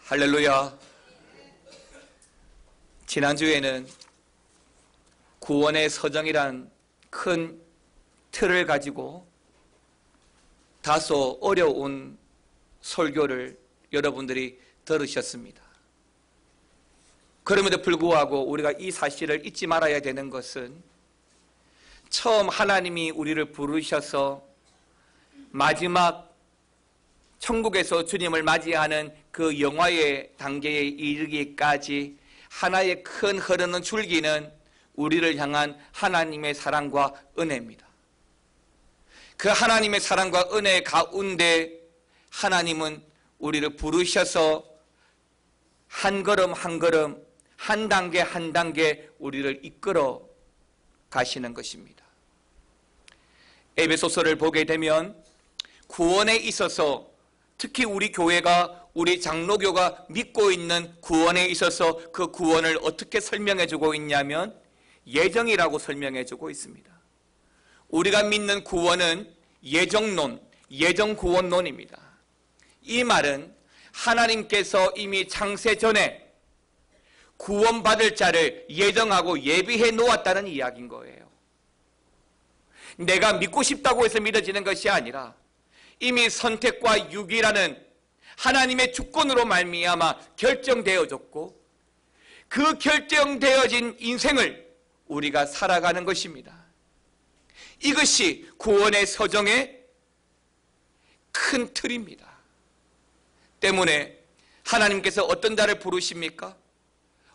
할렐루야. 지난주에는 구원의 서정이란 큰 틀을 가지고 다소 어려운 설교를 여러분들이 들으셨습니다. 그럼에도 불구하고 우리가 이 사실을 잊지 말아야 되는 것은 처음 하나님이 우리를 부르셔서 마지막 천국에서 주님을 맞이하는 그 영화의 단계에 이르기까지 하나의 큰 흐르는 줄기는 우리를 향한 하나님의 사랑과 은혜입니다. 그 하나님의 사랑과 은혜 가운데 하나님은 우리를 부르셔서 한 걸음 한 걸음, 한 단계 한 단계 우리를 이끌어 가시는 것입니다. 에베소서를 보게 되면 구원에 있어서 특히 우리 교회가, 우리 장로교가 믿고 있는 구원에 있어서 그 구원을 어떻게 설명해 주고 있냐면 예정이라고 설명해 주고 있습니다. 우리가 믿는 구원은 예정론, 예정구원론입니다. 이 말은 하나님께서 이미 창세 전에 구원받을 자를 예정하고 예비해 놓았다는 이야기인 거예요. 내가 믿고 싶다고 해서 믿어지는 것이 아니라 이미 선택과 유기라는 하나님의 주권으로 말미암아 결정되어졌고 그 결정되어진 인생을 우리가 살아가는 것입니다. 이것이 구원의 서정의 큰 틀입니다. 때문에 하나님께서 어떤 자를 부르십니까?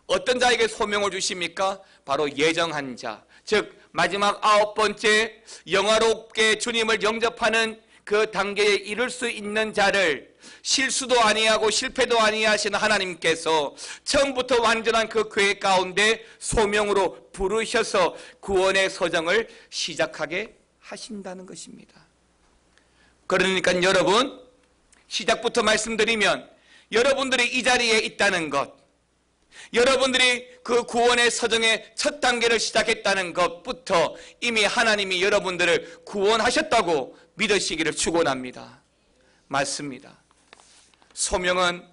어떤 자에게 소명을 주십니까? 바로 예정한 자, 즉 마지막 9번째 영화롭게 주님을 영접하는 그 단계에 이를 수 있는 자를 실수도 아니하고 실패도 아니하시는 하나님께서 처음부터 완전한 그 계획 가운데 소명으로 부르셔서 구원의 서정을 시작하게 하신다는 것입니다. 그러니까 여러분, 시작부터 말씀드리면 여러분들이 이 자리에 있다는 것, 여러분들이 그 구원의 서정의 첫 단계를 시작했다는 것부터 이미 하나님이 여러분들을 구원하셨다고 믿으시기를 축원합니다. 맞습니다. 소명은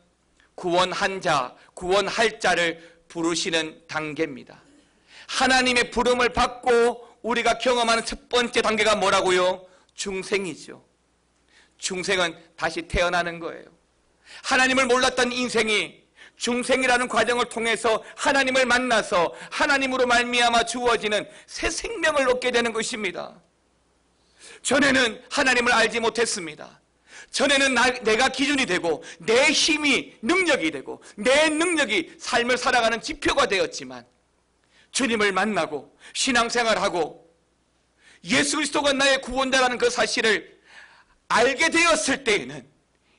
구원한 자, 구원할 자를 부르시는 단계입니다. 하나님의 부름을 받고 우리가 경험하는 첫 번째 단계가 뭐라고요? 중생이죠. 중생은 다시 태어나는 거예요. 하나님을 몰랐던 인생이 중생이라는 과정을 통해서 하나님을 만나서 하나님으로 말미암아 주어지는 새 생명을 얻게 되는 것입니다. 전에는 하나님을 알지 못했습니다. 전에는 내가 기준이 되고 내 힘이 능력이 되고 내 능력이 삶을 살아가는 지표가 되었지만 주님을 만나고 신앙생활하고 예수 그리스도가 나의 구원자라는 그 사실을 알게 되었을 때에는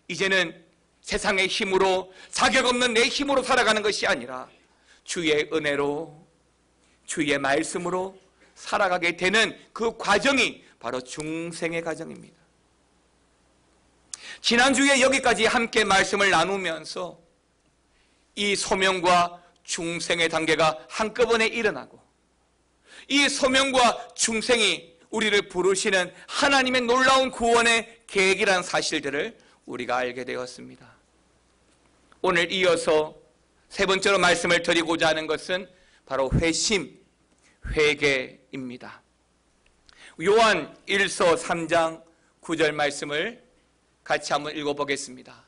이제는 세상의 힘으로, 자격 없는 내 힘으로 살아가는 것이 아니라 주의 은혜로, 주의 말씀으로 살아가게 되는 그 과정이 바로 중생의 과정입니다. 지난주에 여기까지 함께 말씀을 나누면서 이 소명과 중생의 단계가 한꺼번에 일어나고 이 소명과 중생이 우리를 부르시는 하나님의 놀라운 구원의 계획이라는 사실들을 우리가 알게 되었습니다. 오늘 이어서 세 번째로 말씀을 드리고자 하는 것은 바로 회심, 회개입니다. 요한 1서 3장 9절 말씀을 같이 한번 읽어보겠습니다.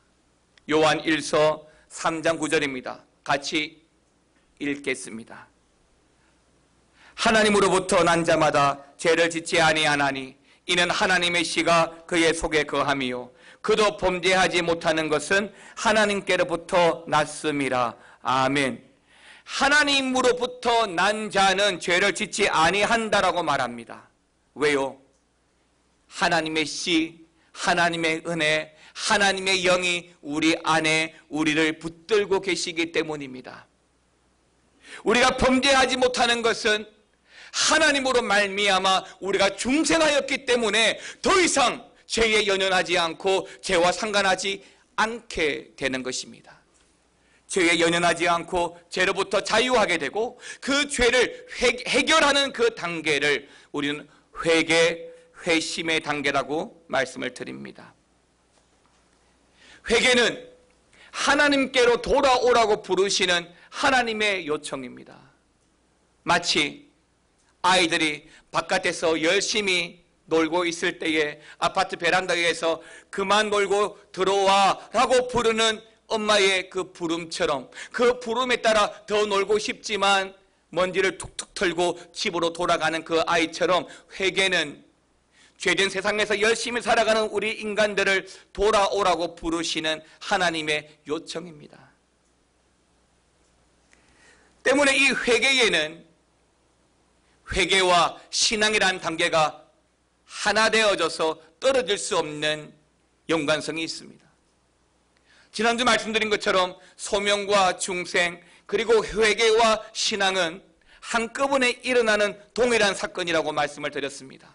요한 1서 3장 9절입니다. 같이 읽겠습니다. 하나님으로부터 난 자마다 죄를 짓지 아니하나니 이는 하나님의 씨가 그의 속에 거함이요 그도 범죄하지 못하는 것은 하나님께로부터 났음이라. 아멘. 하나님으로부터 난 자는 죄를 짓지 아니한다라고 말합니다. 왜요? 하나님의 씨, 하나님의 은혜, 하나님의 영이 우리 안에 우리를 붙들고 계시기 때문입니다. 우리가 범죄하지 못하는 것은 하나님으로 말미암아 우리가 중생하였기 때문에 더 이상 죄에 연연하지 않고 죄와 상관하지 않게 되는 것입니다. 죄에 연연하지 않고 죄로부터 자유하게 되고 그 죄를 해결하는 그 단계를 우리는 회개, 회심의 단계라고 말씀을 드립니다. 회개는 하나님께로 돌아오라고 부르시는 하나님의 요청입니다. 마치 아이들이 바깥에서 열심히 놀고 있을 때에 아파트 베란다에서 그만 놀고 들어와 라고 부르는 엄마의 그 부름처럼, 그 부름에 따라 더 놀고 싶지만 먼지를 툭툭 털고 집으로 돌아가는 그 아이처럼, 회개는 죄된 세상에서 열심히 살아가는 우리 인간들을 돌아오라고 부르시는 하나님의 요청입니다. 때문에 이 회개에는 회개와 신앙이라는 단계가 하나 되어져서 떨어질 수 없는 연관성이 있습니다. 지난주 말씀드린 것처럼 소명과 중생 그리고 회개와 신앙은 한꺼번에 일어나는 동일한 사건이라고 말씀을 드렸습니다.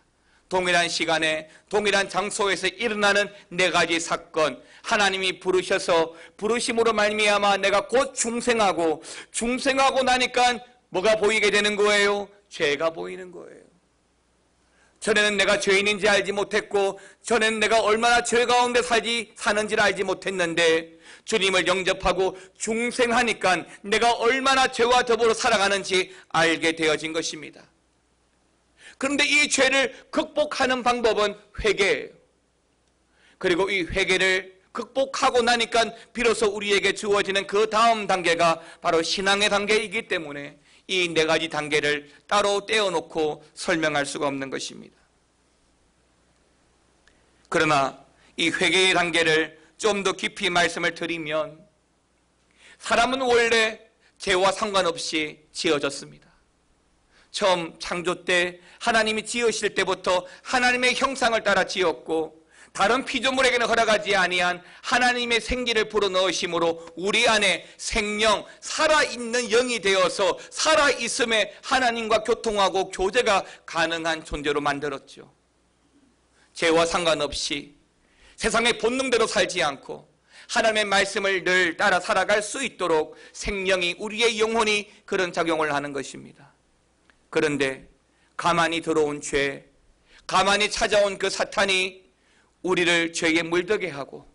동일한 시간에 동일한 장소에서 일어나는 네 가지 사건, 하나님이 부르셔서 부르심으로 말미암아 내가 곧 중생하고, 중생하고 나니까 뭐가 보이게 되는 거예요? 죄가 보이는 거예요. 전에는 내가 죄인인지 알지 못했고, 전에는 내가 얼마나 죄 가운데 사는지를 알지 못했는데, 주님을 영접하고 중생하니까 내가 얼마나 죄와 더불어 살아가는지 알게 되어진 것입니다. 그런데 이 죄를 극복하는 방법은 회개예요. 그리고 이 회개를 극복하고 나니까 비로소 우리에게 주어지는 그 다음 단계가 바로 신앙의 단계이기 때문에 이 네 가지 단계를 따로 떼어놓고 설명할 수가 없는 것입니다. 그러나 이 회개의 단계를 좀 더 깊이 말씀을 드리면, 사람은 원래 죄와 상관없이 지어졌습니다. 처음 창조 때 하나님이 지으실 때부터 하나님의 형상을 따라 지었고, 다른 피조물에게는 허락하지 아니한 하나님의 생기를 불어넣으심으로 우리 안에 생명, 살아있는 영이 되어서 살아있음에 하나님과 교통하고 교제가 가능한 존재로 만들었죠. 죄와 상관없이 세상의 본능대로 살지 않고 하나님의 말씀을 늘 따라 살아갈 수 있도록 생명이, 우리의 영혼이 그런 작용을 하는 것입니다. 그런데 가만히 들어온 죄, 가만히 찾아온 그 사탄이 우리를 죄에 물들게 하고,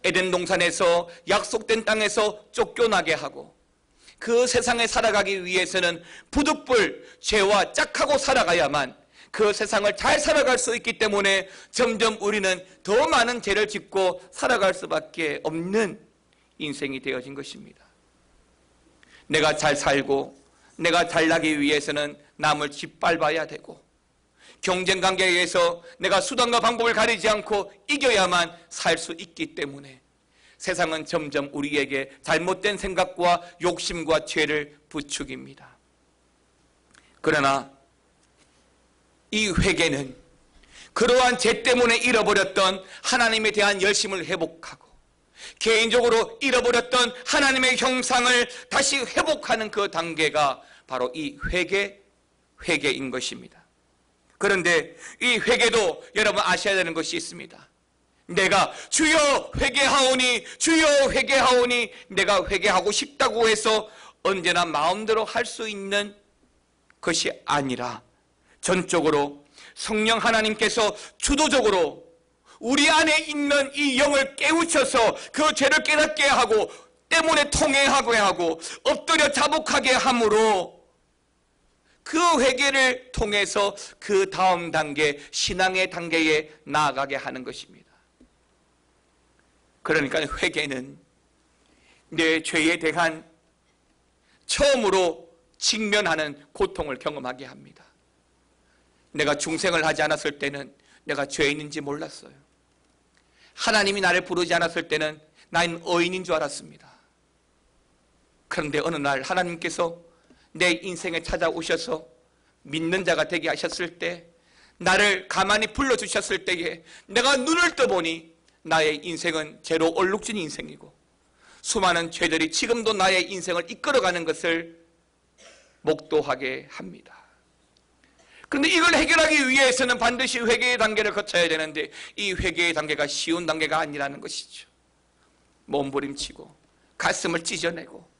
에덴 동산에서 약속된 땅에서 쫓겨나게 하고, 그 세상에 살아가기 위해서는 부득불 죄와 짝하고 살아가야만 그 세상을 잘 살아갈 수 있기 때문에 점점 우리는 더 많은 죄를 짓고 살아갈 수밖에 없는 인생이 되어진 것입니다. 내가 잘 살고 내가 잘나기 위해서는 남을 짓밟아야 되고, 경쟁관계에서 내가 수단과 방법을 가리지 않고 이겨야만 살 수 있기 때문에 세상은 점점 우리에게 잘못된 생각과 욕심과 죄를 부추깁니다. 그러나 이 회개는 그러한 죄 때문에 잃어버렸던 하나님에 대한 열심을 회복하고, 개인적으로 잃어버렸던 하나님의 형상을 다시 회복하는 그 단계가 바로 이 회개인 것입니다. 그런데 이 회개도 여러분 아셔야 되는 것이 있습니다. 내가 주여 회개하오니 주여 회개하오니, 내가 회개하고 싶다고 해서 언제나 마음대로 할 수 있는 것이 아니라, 전적으로 성령 하나님께서 주도적으로 우리 안에 있는 이 영을 깨우쳐서 그 죄를 깨닫게 하고, 때문에 통회하게 하고 엎드려 자복하게 함으로 그 회개를 통해서 그 다음 단계, 신앙의 단계에 나아가게 하는 것입니다. 그러니까 회개는 내 죄에 대한 처음으로 직면하는 고통을 경험하게 합니다. 내가 중생을 하지 않았을 때는 내가 죄인인지 몰랐어요. 하나님이 나를 부르지 않았을 때는 나는 어인인 줄 알았습니다. 그런데 어느 날 하나님께서 내 인생에 찾아오셔서 믿는 자가 되게 하셨을 때, 나를 가만히 불러주셨을 때에 내가 눈을 떠보니 나의 인생은 죄로 얼룩진 인생이고, 수많은 죄들이 지금도 나의 인생을 이끌어가는 것을 목도하게 합니다. 그런데 이걸 해결하기 위해서는 반드시 회개의 단계를 거쳐야 되는데, 이 회개의 단계가 쉬운 단계가 아니라는 것이죠. 몸부림치고 가슴을 찢어내고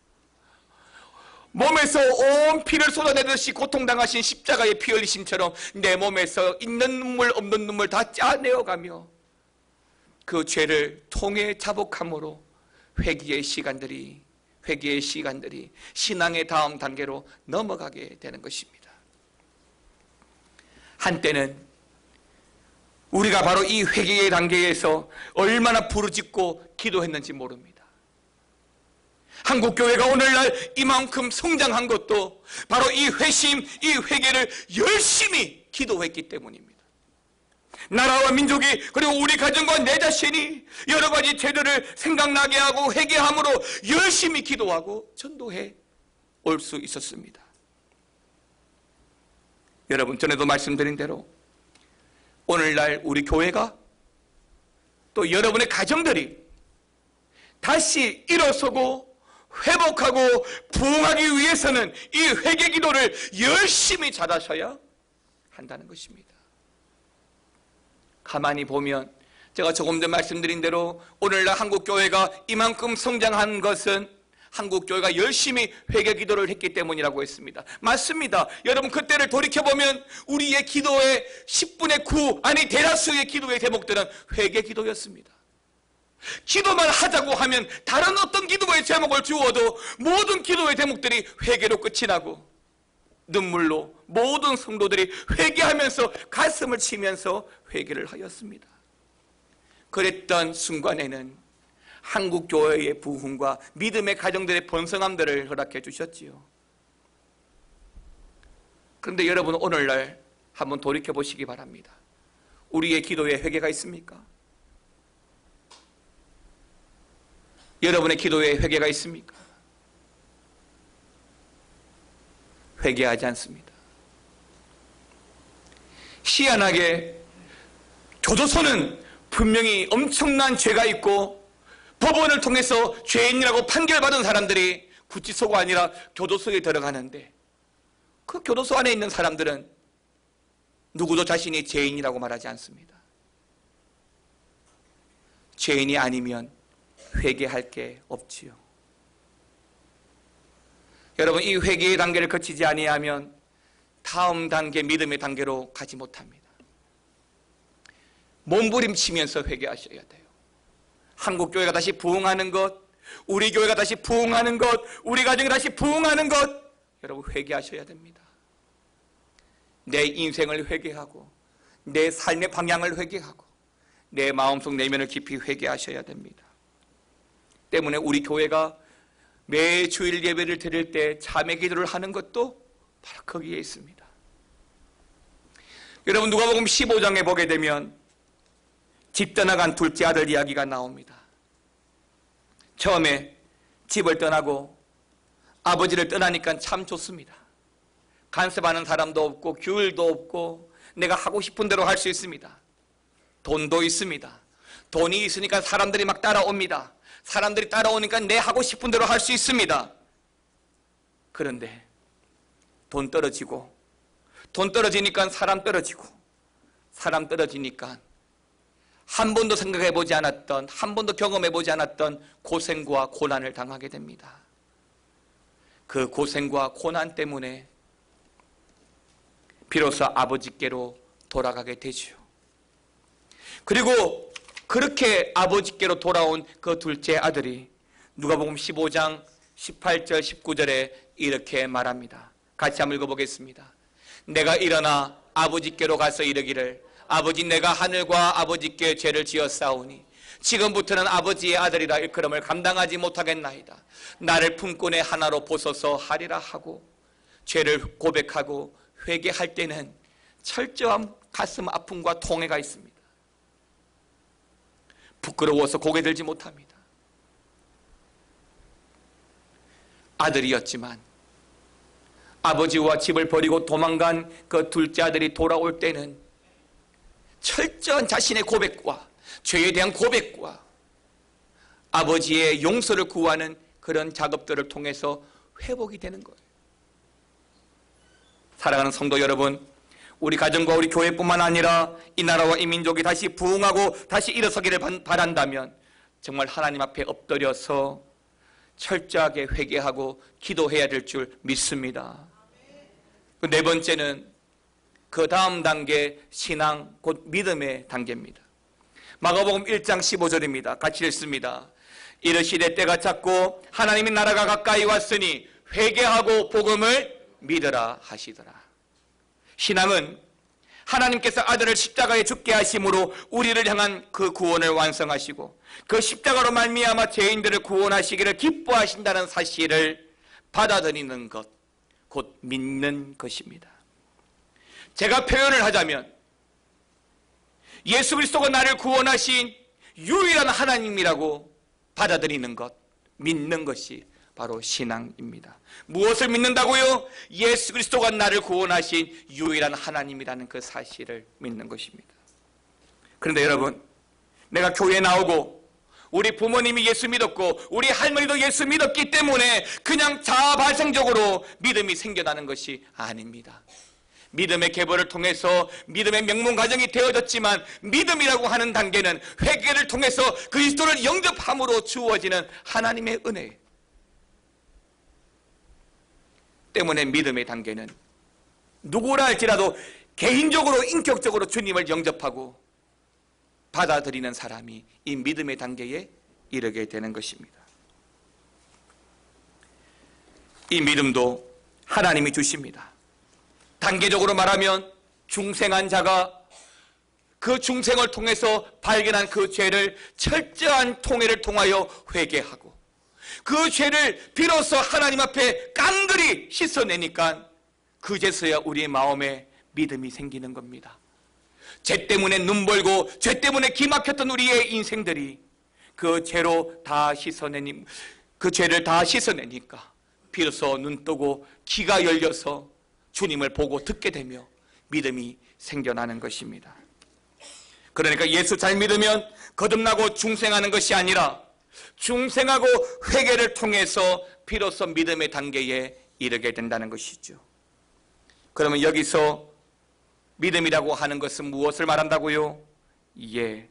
몸에서 온 피를 쏟아내듯이 고통당하신 십자가의 피 흘리심처럼 내 몸에서 있는 눈물 없는 눈물 다 짜내어가며 그 죄를 통해 자복함으로 회개의 시간들이 신앙의 다음 단계로 넘어가게 되는 것입니다. 한때는 우리가 바로 이 회개의 단계에서 얼마나 부르짖고 기도했는지 모릅니다. 한국교회가 오늘날 이만큼 성장한 것도 바로 이 회심, 이 회개를 열심히 기도했기 때문입니다. 나라와 민족이, 그리고 우리 가정과 내 자신이 여러 가지 죄들을 생각나게 하고 회개함으로 열심히 기도하고 전도해 올 수 있었습니다. 여러분, 전에도 말씀드린 대로 오늘날 우리 교회가 또 여러분의 가정들이 다시 일어서고 회복하고 부흥하기 위해서는 이 회개 기도를 열심히 잘하셔야 한다는 것입니다. 가만히 보면 제가 조금 전에 말씀드린 대로 오늘날 한국교회가 이만큼 성장한 것은 한국교회가 열심히 회개 기도를 했기 때문이라고 했습니다. 맞습니다. 여러분, 그때를 돌이켜보면 우리의 기도의 10분의 9, 아니 대다수의 기도의 제목들은 회개 기도였습니다. 기도만 하자고 하면 다른 어떤 기도의 제목을 주어도 모든 기도의 제목들이 회개로 끝이 나고 눈물로 모든 성도들이 회개하면서 가슴을 치면서 회개를 하였습니다. 그랬던 순간에는 한국교회의 부흥과 믿음의 가정들의 번성함들을 허락해 주셨지요. 그런데 여러분, 오늘날 한번 돌이켜 보시기 바랍니다. 우리의 기도에 회개가 있습니까? 여러분의 기도에 회개가 있습니까? 회개하지 않습니다. 희한하게 교도소는 분명히 엄청난 죄가 있고 법원을 통해서 죄인이라고 판결받은 사람들이 구치소가 아니라 교도소에 들어가는데, 그 교도소 안에 있는 사람들은 누구도 자신이 죄인이라고 말하지 않습니다. 죄인이 아니면 회개할 게 없지요. 여러분, 이 회개의 단계를 거치지 아니하면 다음 단계, 믿음의 단계로 가지 못합니다. 몸부림치면서 회개하셔야 돼요. 한국교회가 다시 부흥하는 것, 우리 교회가 다시 부흥하는 것, 우리 가정이 다시 부흥하는 것, 여러분 회개하셔야 됩니다. 내 인생을 회개하고 내 삶의 방향을 회개하고 내 마음속 내면을 깊이 회개하셔야 됩니다. 때문에 우리 교회가 매 주일 예배를 드릴 때 자매 기도를 하는 것도 바로 거기에 있습니다. 여러분, 누가복음 15장에 보게 되면 집 떠나간 둘째 아들 이야기가 나옵니다. 처음에 집을 떠나고 아버지를 떠나니까 참 좋습니다. 간섭하는 사람도 없고 규율도 없고 내가 하고 싶은 대로 할 수 있습니다. 돈도 있습니다. 돈이 있으니까 사람들이 막 따라옵니다. 사람들이 따라오니까 내 하고 싶은 대로 할 수 있습니다. 그런데 돈 떨어지니까 사람 떨어지고, 사람 떨어지니까 한 번도 생각해보지 않았던, 한 번도 경험해보지 않았던 고생과 고난을 당하게 됩니다. 그 고생과 고난 때문에 비로소 아버지께로 돌아가게 되죠. 그리고 그렇게 아버지께로 돌아온 그 둘째 아들이 누가복음 15장 18절 19절에 이렇게 말합니다. 같이 한번 읽어보겠습니다. 내가 일어나 아버지께로 가서 이르기를, 아버지, 내가 하늘과 아버지께 죄를 지었사오니 지금부터는 아버지의 아들이라 일컬음을 감당하지 못하겠나이다. 나를 품꾼의 하나로 보소서 하리라 하고 죄를 고백하고 회개할 때는 철저한 가슴 아픔과 통해가 있습니다. 부끄러워서 고개 들지 못합니다. 아들이었지만 아버지와 집을 버리고 도망간 그 둘째 아들이 돌아올 때는 철저한 자신의 고백과 죄에 대한 고백과 아버지의 용서를 구하는 그런 작업들을 통해서 회복이 되는 거예요. 사랑하는 성도 여러분, 우리 가정과 우리 교회뿐만 아니라 이 나라와 이 민족이 다시 부흥하고 다시 일어서기를 바란다면 정말 하나님 앞에 엎드려서 철저하게 회개하고 기도해야 될 줄 믿습니다. 네 번째는 그 다음 단계, 신앙 곧 믿음의 단계입니다. 마가복음 1장 15절입니다. 같이 읽습니다. 이르시되 때가 찼고 하나님의 나라가 가까이 왔으니 회개하고 복음을 믿으라 하시더라. 신앙은 하나님께서 아들을 십자가에 죽게 하심으로 우리를 향한 그 구원을 완성하시고 그 십자가로 말미암아 죄인들을 구원하시기를 기뻐하신다는 사실을 받아들이는 것, 곧 믿는 것입니다. 제가 표현을 하자면 예수 그리스도가 나를 구원하신 유일한 하나님이라고 받아들이는 것, 믿는 것이 바로 신앙입니다. 무엇을 믿는다고요? 예수 그리스도가 나를 구원하신 유일한 하나님이라는 그 사실을 믿는 것입니다. 그런데 여러분, 내가 교회에 나오고 우리 부모님이 예수 믿었고 우리 할머니도 예수 믿었기 때문에 그냥 자발성적으로 믿음이 생겨나는 것이 아닙니다. 믿음의 계보를 통해서 믿음의 명문 가정이 되어졌지만 믿음이라고 하는 단계는 회개를 통해서 그리스도를 영접함으로 주어지는 하나님의 은혜 때문에 믿음의 단계는 누구라 할지라도 개인적으로 인격적으로 주님을 영접하고 받아들이는 사람이 이 믿음의 단계에 이르게 되는 것입니다. 이 믿음도 하나님이 주십니다. 단계적으로 말하면 중생한 자가 그 중생을 통해서 발견한 그 죄를 철저한 통회를 통하여 회개하고 그 죄를 비로소 하나님 앞에 깡그리 씻어내니까 그제서야 우리의 마음에 믿음이 생기는 겁니다. 죄 때문에 눈 벌고 죄 때문에 기막혔던 우리의 인생들이 그 죄로 다 씻어내니 그 죄를 다 씻어내니까 비로소 눈 뜨고 귀가 열려서 주님을 보고 듣게 되며 믿음이 생겨나는 것입니다. 그러니까 예수 잘 믿으면 거듭나고 중생하는 것이 아니라 중생하고 회개를 통해서 비로소 믿음의 단계에 이르게 된다는 것이죠. 그러면 여기서 믿음이라고 하는 것은 무엇을 말한다고요? 예,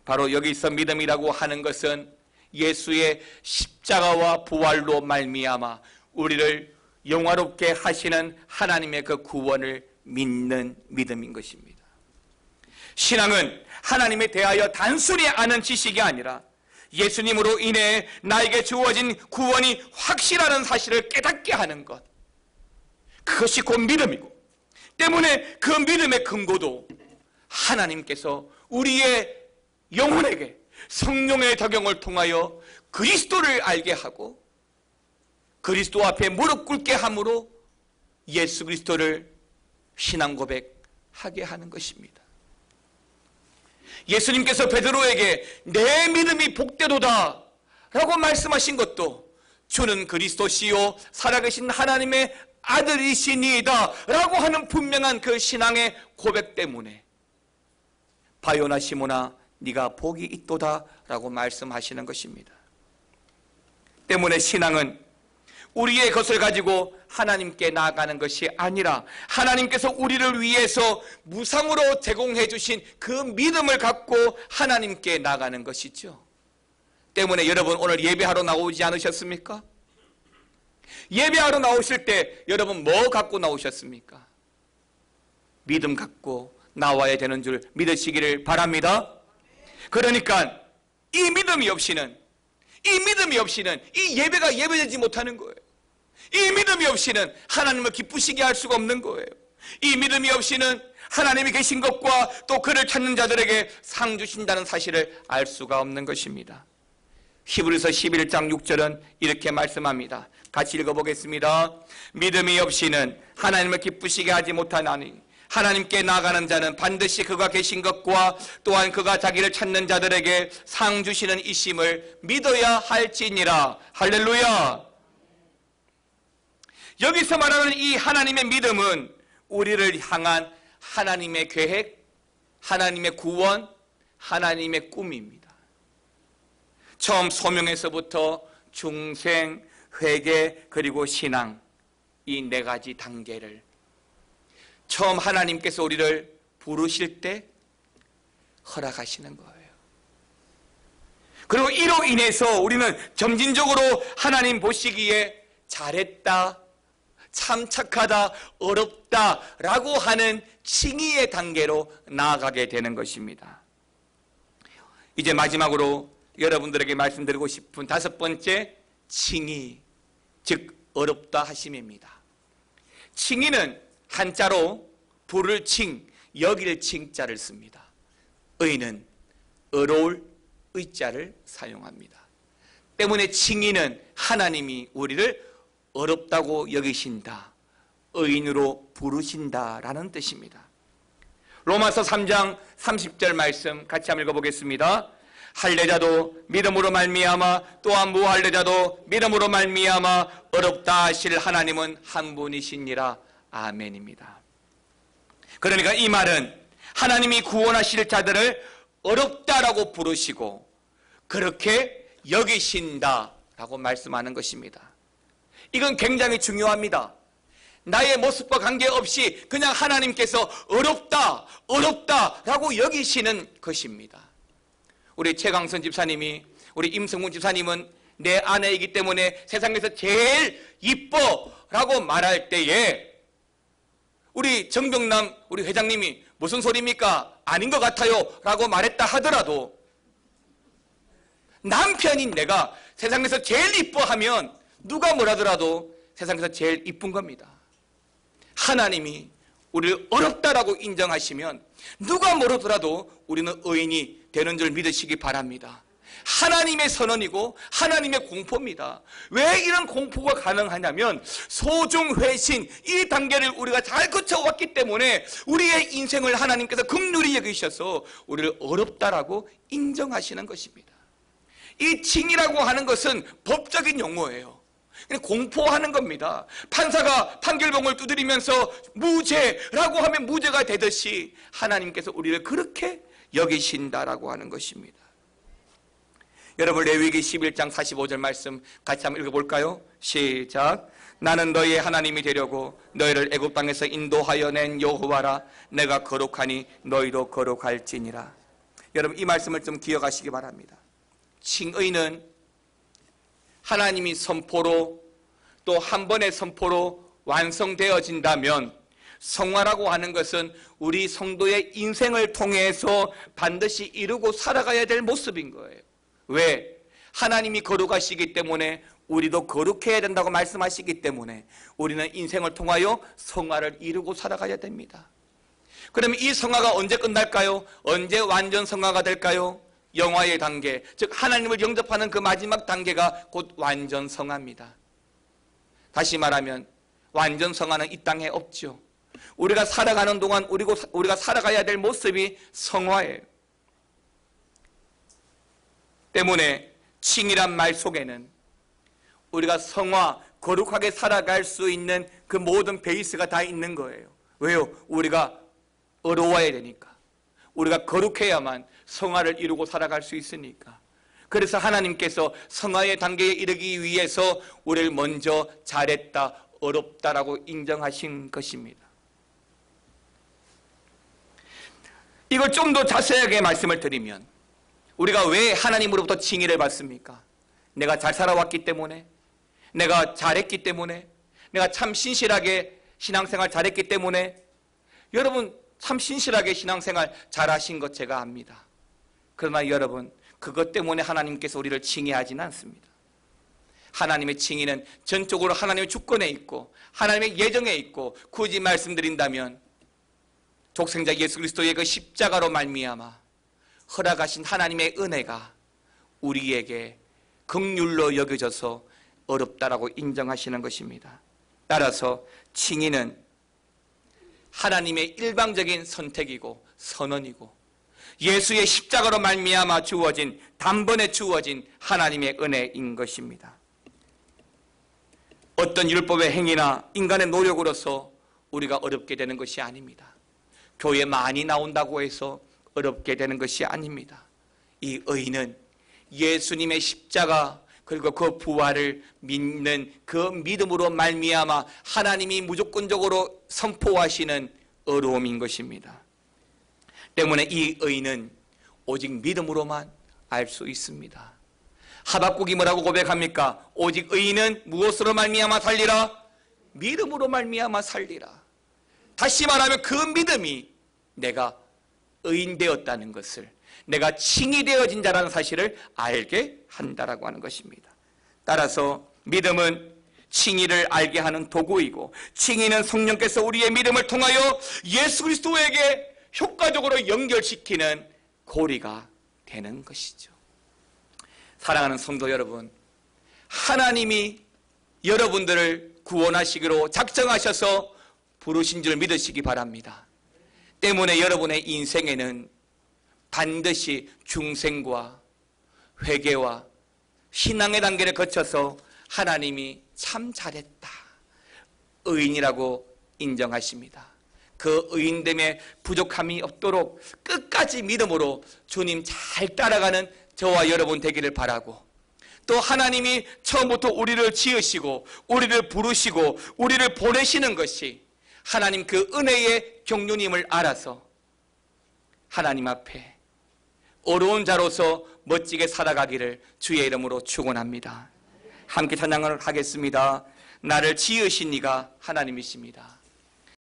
바로 여기서 믿음이라고 하는 것은 예수의 십자가와 부활로 말미암아 우리를 영화롭게 하시는 하나님의 그 구원을 믿는 믿음인 것입니다. 신앙은 하나님에 대하여 단순히 아는 지식이 아니라 예수님으로 인해 나에게 주어진 구원이 확실하다는 사실을 깨닫게 하는 것, 그것이 곧 믿음이고 때문에 그 믿음의 근거도 하나님께서 우리의 영혼에게 성령의 작용을 통하여 그리스도를 알게 하고 그리스도 앞에 무릎 꿇게 함으로 예수 그리스도를 신앙 고백하게 하는 것입니다. 예수님께서 베드로에게 내 믿음이 복되도다 라고 말씀하신 것도 주는 그리스도시요 살아계신 하나님의 아들이시니이다 라고 하는 분명한 그 신앙의 고백 때문에 바요나 시몬아 네가 복이 있도다 라고 말씀하시는 것입니다. 때문에 신앙은 우리의 것을 가지고 하나님께 나아가는 것이 아니라 하나님께서 우리를 위해서 무상으로 제공해 주신 그 믿음을 갖고 하나님께 나아가는 것이죠. 때문에 여러분 오늘 예배하러 나오지 않으셨습니까? 예배하러 나오실 때 여러분 뭐 갖고 나오셨습니까? 믿음 갖고 나와야 되는 줄 믿으시기를 바랍니다. 그러니까 이 믿음이 없이는 이 예배가 예배되지 못하는 거예요. 이 믿음이 없이는 하나님을 기쁘시게 할 수가 없는 거예요. 이 믿음이 없이는 하나님이 계신 것과 또 그를 찾는 자들에게 상 주신다는 사실을 알 수가 없는 것입니다. 히브리서 11장 6절은 이렇게 말씀합니다. 같이 읽어보겠습니다. 믿음이 없이는 하나님을 기쁘시게 하지 못하나니 하나님께 나아가는 자는 반드시 그가 계신 것과 또한 그가 자기를 찾는 자들에게 상 주시는 이심을 믿어야 할지니라. 할렐루야. 여기서 말하는 이 하나님의 믿음은 우리를 향한 하나님의 계획, 하나님의 구원, 하나님의 꿈입니다. 처음 소명에서부터 중생, 회개, 그리고 신앙, 이 네 가지 단계를 처음 하나님께서 우리를 부르실 때 허락하시는 거예요. 그리고 이로 인해서 우리는 점진적으로 하나님 보시기에 잘했다, 참 착하다, 어렵다 라고 하는 칭의의 단계로 나아가게 되는 것입니다. 이제 마지막으로 여러분들에게 말씀드리고 싶은 다섯 번째 칭의, 즉 어렵다 하심입니다. 칭의는 한자로 부를 칭, 여길 칭자를 씁니다. 의는 어려울 의자를 사용합니다. 때문에 칭의는 하나님이 우리를 어렵다고 여기신다, 의인으로 부르신다라는 뜻입니다. 로마서 3장 30절 말씀 같이 한번 읽어보겠습니다. 할례자도 믿음으로 말미암아 또한 무할례자도 믿음으로 말미암아 어렵다 하실 하나님은 한 분이시니라. 아멘입니다. 그러니까 이 말은 하나님이 구원하실 자들을 어렵다라고 부르시고 그렇게 여기신다라고 말씀하는 것입니다. 이건 굉장히 중요합니다. 나의 모습과 관계없이 그냥 하나님께서 어렵다라고 여기시는 것입니다. 우리 최강선 집사님이, 우리 임성문 집사님은 내 아내이기 때문에 세상에서 제일 이뻐라고 말할 때에 우리 정병남 우리 회장님이 무슨 소리입니까? 아닌 것 같아요 라고 말했다 하더라도 남편인 내가 세상에서 제일 이뻐하면 누가 뭐라더라도 세상에서 제일 이쁜 겁니다. 하나님이 우리를 어렵다라고 인정하시면 누가 뭐라더라도 우리는 의인이 되는 줄 믿으시기 바랍니다. 하나님의 선언이고 하나님의 공포입니다. 왜 이런 공포가 가능하냐면 소중회신 이 단계를 우리가 잘 거쳐왔기 때문에 우리의 인생을 하나님께서 긍휼히 여기셔서 우리를 어렵다라고 인정하시는 것입니다. 이 칭이라고 하는 것은 법적인 용어예요. 공포하는 겁니다. 판사가 판결봉을 두드리면서 무죄라고 하면 무죄가 되듯이 하나님께서 우리를 그렇게 여기신다라고 하는 것입니다. 여러분 레위기 11장 45절 말씀 같이 한번 읽어볼까요? 시작. 나는 너희의 하나님이 되려고 너희를 애굽 땅에서 인도하여 낸 여호와라. 내가 거룩하니 너희도 거룩할지니라. 여러분 이 말씀을 좀 기억하시기 바랍니다. 칭의는 하나님이 선포로 또 한 번의 선포로 완성되어진다면 성화라고 하는 것은 우리 성도의 인생을 통해서 반드시 이루고 살아가야 될 모습인 거예요. 왜? 하나님이 거룩하시기 때문에 우리도 거룩해야 된다고 말씀하시기 때문에 우리는 인생을 통하여 성화를 이루고 살아가야 됩니다. 그러면 이 성화가 언제 끝날까요? 언제 완전 성화가 될까요? 영화의 단계, 즉 하나님을 영접하는 그 마지막 단계가 곧 완전 성화입니다. 다시 말하면 완전 성화는 이 땅에 없죠. 우리가 살아가는 동안 우리가 살아가야 될 모습이 성화예요. 때문에 칭이란 말 속에는 우리가 성화, 거룩하게 살아갈 수 있는 그 모든 베이스가 다 있는 거예요. 왜요? 우리가 어려워야 되니까. 우리가 거룩해야만 성화를 이루고 살아갈 수 있으니까. 그래서 하나님께서 성화의 단계에 이르기 위해서 우리를 먼저 잘했다, 어렵다라고 인정하신 것입니다. 이걸 좀 더 자세하게 말씀을 드리면 우리가 왜 하나님으로부터 칭의를 받습니까? 내가 잘 살아왔기 때문에, 내가 잘했기 때문에, 내가 참 신실하게 신앙생활 잘했기 때문에. 여러분 참 신실하게 신앙생활 잘하신 것 제가 압니다. 그러나 여러분 그것 때문에 하나님께서 우리를 칭의하지는 않습니다. 하나님의 칭의는 전적으로 하나님의 주권에 있고 하나님의 예정에 있고, 굳이 말씀드린다면 독생자 예수 그리스도의 그 십자가로 말미암아 허락하신 하나님의 은혜가 우리에게 긍휼로 여겨져서 어렵다라고 인정하시는 것입니다. 따라서 칭의는 하나님의 일방적인 선택이고 선언이고 예수의 십자가로 말미암아 주어진, 단번에 주어진 하나님의 은혜인 것입니다. 어떤 율법의 행위나 인간의 노력으로서 우리가 어렵게 되는 것이 아닙니다. 교회 많이 나온다고 해서 어렵게 되는 것이 아닙니다. 이 의는 예수님의 십자가 그리고 그 부활을 믿는 그 믿음으로 말미암아 하나님이 무조건적으로 선포하시는 어려움인 것입니다. 때문에 이 의는 오직 믿음으로만 알 수 있습니다. 하박국이 뭐라고 고백합니까? 오직 의인은 무엇으로 말미암아 살리라? 믿음으로 말미암아 살리라. 다시 말하면 그 믿음이 내가 의인 되었다는 것을, 내가 칭이 되어진 자라는 사실을 알게 한다라고 하는 것입니다. 따라서 믿음은 칭의를 알게 하는 도구이고, 칭의는 성령께서 우리의 믿음을 통하여 예수 그리스도에게 효과적으로 연결시키는 고리가 되는 것이죠. 사랑하는 성도 여러분, 하나님이 여러분들을 구원하시기로 작정하셔서 부르신 줄 믿으시기 바랍니다. 때문에 여러분의 인생에는 반드시 중생과 회개와 신앙의 단계를 거쳐서 하나님이 참 잘했다, 의인이라고 인정하십니다. 그 의인됨에 부족함이 없도록 끝까지 믿음으로 주님 잘 따라가는 저와 여러분 되기를 바라고, 또 하나님이 처음부터 우리를 지으시고 우리를 부르시고 우리를 보내시는 것이 하나님 그 은혜의 경륜임을 알아서 하나님 앞에 어려운 자로서 멋지게 살아가기를 주의 이름으로 축원합니다. 함께 찬양을 하겠습니다. 나를 지으신 이가 하나님이십니다.